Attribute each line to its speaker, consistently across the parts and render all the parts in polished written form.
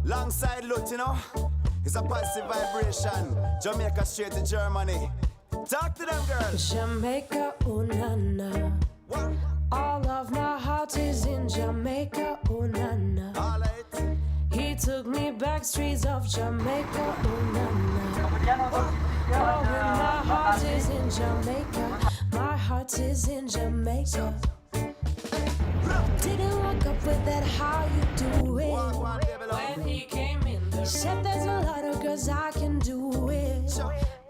Speaker 1: Longside loot, you know. It's a positive vibration. Jamaica straight to Germany. Talk to them, girls.
Speaker 2: Jamaica, ooh na na.
Speaker 1: What?
Speaker 2: All of my heart is in Jamaica, ooh na na.
Speaker 1: All right.
Speaker 2: He took me back streets of Jamaica, ooh na na. Oh, when my heart is in Jamaica, my heart is in Jamaica. Didn't walk up with that, how you do it? When he came in, he said there's a lot of girls I can do it,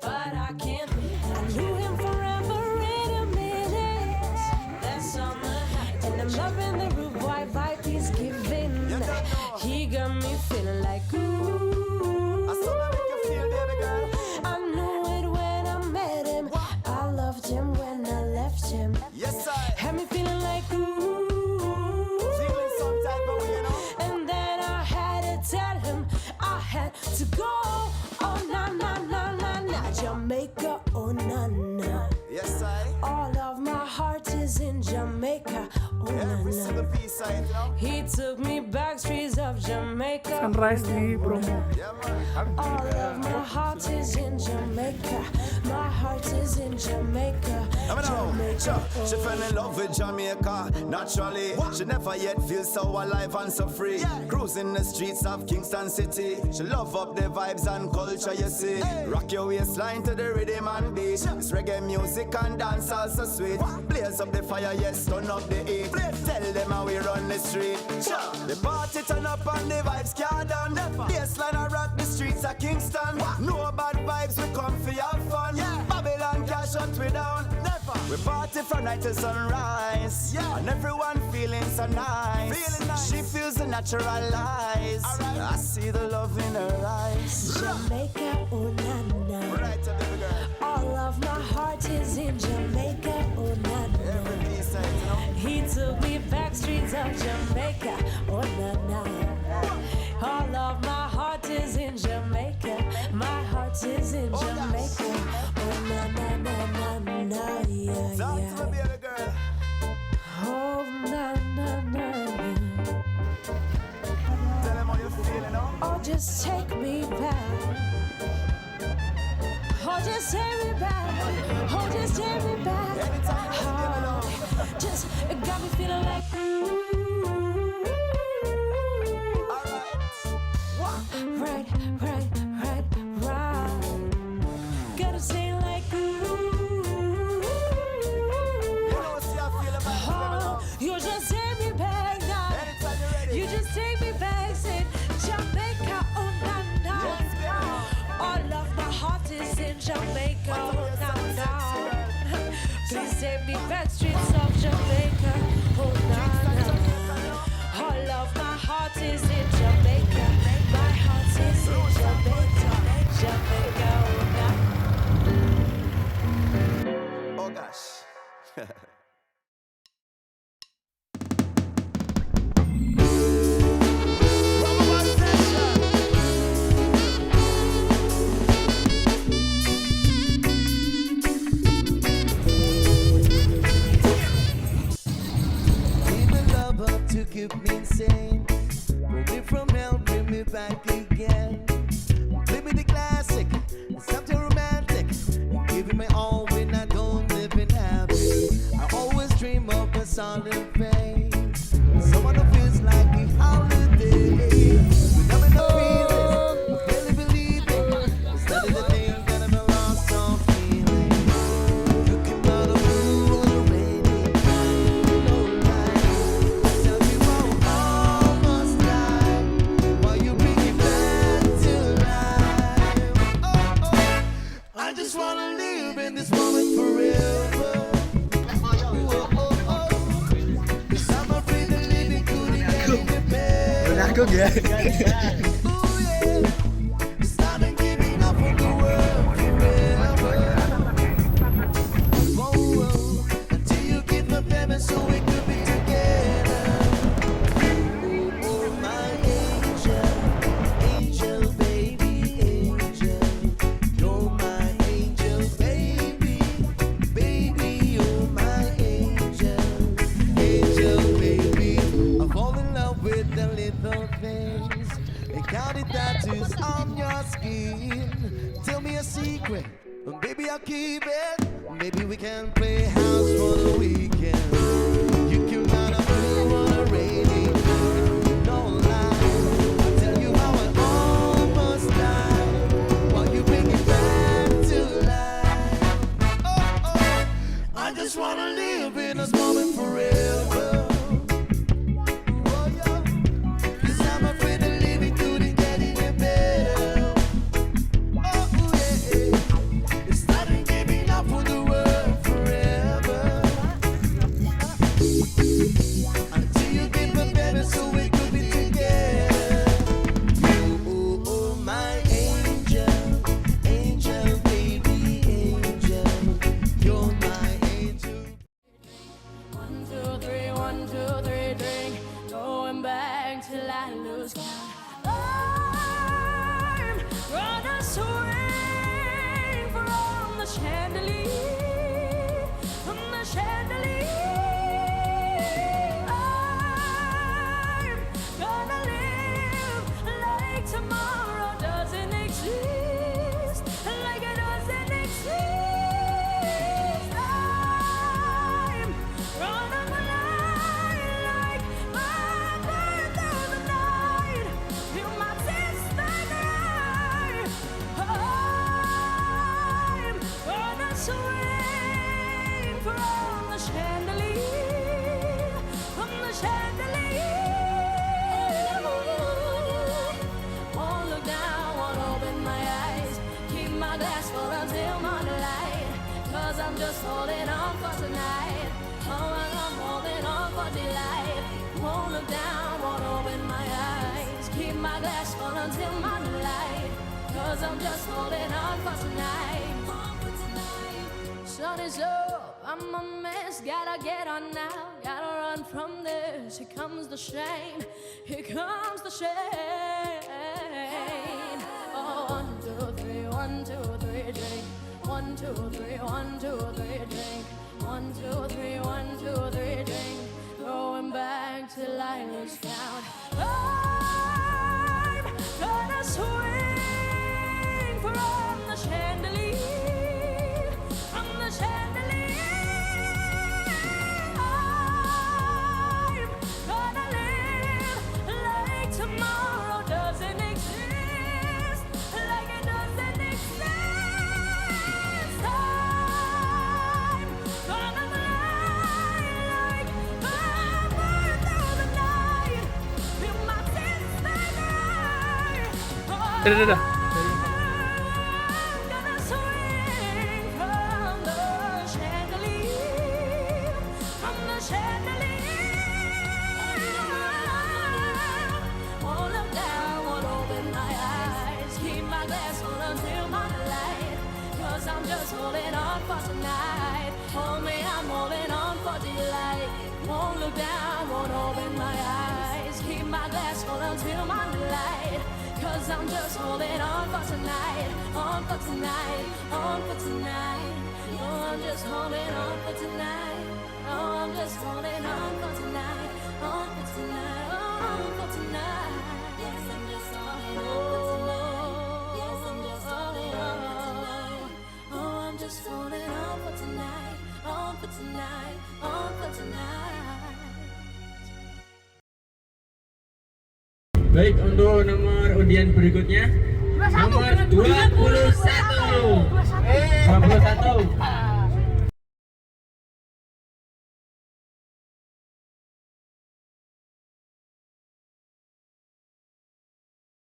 Speaker 2: but I can't. I knew him forever in a minute. That summer, and I'm loving the rude boy vibe he's giving. He got me feeling like ooh.
Speaker 1: I saw that make you feel, baby girl.
Speaker 2: I knew it when I met him. I loved him when I left him.
Speaker 1: Yes, I.
Speaker 2: Had me feeling like ooh.
Speaker 1: Feeling some type of way, you know.
Speaker 2: And then I had to tell him I had to go. Oh na na na na na, Jamaica. Oh na na.
Speaker 1: Yes, I.
Speaker 2: All of my heart is in Jamaica. Oh na
Speaker 1: Every single
Speaker 2: na.
Speaker 1: piece of it, you know.
Speaker 2: He took me back streets of Jamaica.
Speaker 3: Sunrise di Bromo.
Speaker 1: Yeah, man.
Speaker 2: All of my heart is in Jamaica. My heart is in Jamaica.
Speaker 1: I mean,
Speaker 2: Jamaica.
Speaker 1: she fell in love with Jamaica naturally. She never yet feels so alive and so free. Cruising the streets of Kingston City. She love up the vibes and culture, you see. Rock your waistline to the rhythm and beat. It's reggae music and dance also sweet. Blaze up the fire, yes, turn up the heat. Tell them how we run the street. The party turn up and the vibes can't done. Baseline I rock the streets of Kingston. No bad vibes, we come for your fun. Babylon can't shut we down. We party from night to sunrise. And everyone feeling so nice. She feels the natural lies. I see the love in her eyes.
Speaker 2: Jamaica, oh na na.
Speaker 1: Right, baby girl.
Speaker 2: All of my heart is in Jamaica, oh na
Speaker 1: Every
Speaker 2: na.
Speaker 1: piece of it, you know.
Speaker 2: He took me back streets of Jamaica, oh na na. All of my heart is in Jamaica, my heart is in Jamaica, oh na na na na na, yeah
Speaker 1: Talk to
Speaker 2: yeah.
Speaker 1: me, baby girl.
Speaker 2: Oh na na na.
Speaker 1: Tell them how you feel, you know.
Speaker 2: Oh, just take me back. Oh, just take me back. Oh, just take me back.
Speaker 1: Anytime you give it up.
Speaker 2: Oh, just it got me feeling like ooh.
Speaker 1: Alright. What?
Speaker 2: Right, right, right, right. Gotta say like ooh.
Speaker 1: You know, see, I feel about
Speaker 2: Oh, you just take me back now.
Speaker 1: anytime you're ready.
Speaker 2: You just take me back, say Jamaica, oh na na.
Speaker 1: Yes, baby.
Speaker 2: All of my heart is in Jamaica, oh na na. Please take me back streets of Jamaica, oh na na. All of my heart is in Jamaica, my heart is in Jamaica, Jamaica, oh na.
Speaker 1: Oh gosh.
Speaker 4: To keep me insane, move me from hell, bring me back again. Play me the classic, something romantic. Giving me all when I don't live in happy. I always dream of a solid face, someone who feels like a holiday. Without enough feelings, I barely believe it. Study the things that I've lost all feeling. You came out of blue already. No lie. Tell you I almost died. While you bring it back to life. Oh, oh. I just wanna live in this moment forever. Oh, oh, oh. 'Cause I'm afraid of living good and getting better.
Speaker 3: Nangkuk ya.
Speaker 4: Ooh, yeah. 'Cause I've been giving up on the world forever. Oh, oh. Until you get my baby so we could be together. Oh, oh, my angel, angel, baby, angel. You're my angel, baby, baby, you're my angel, angel, baby. I fall in love with the little things. and counting tattoos on your skin. Tell me a secret, and baby I'll keep it. Maybe we can play house for the weekend. You can run up through on a rainy night. No lie, I'll tell you how I almost died while you bring it back to life. Oh, oh, I just wanna live in this moment forever.
Speaker 2: Holding on for tonight. Oh, I'm holding on for delight. Won't look down, won't open my eyes. Keep my glass full until my light. Cause I'm just holding on for tonight. Sun is up, I'm a mess. Gotta get on now, gotta run from this. Here comes the shame, here comes the shame. Oh, 1, 2, 3, 1, 2, 3, drink. 1, 2, 3, 1, 2, 3, drink. 1, 2, 3, 1, 2, 3, drink. Going back till I lose count. I'm gonna swing from the chandelier, from the chandelier. I'm gonna live like tomorrow doesn't exist, like it doesn't exist.
Speaker 3: Dadah.
Speaker 2: I'm just holding on for tonight. Hold me, I'm holding on for delight. Won't look down, won't open my eyes. Keep my glass full until my light. Cause I'm just holding on for tonight. On for tonight, on for tonight. Oh, I'm just holding on for tonight. Oh, I'm just holding on for tonight. On for tonight, on for tonight. Yes, I'm just holding on for tonight. Yes, I'm just holding on for tonight. Oh, I'm just holding on for tonight. On for tonight, on for tonight.
Speaker 3: Baik, untuk nomor undian berikutnya nomor 21. 21.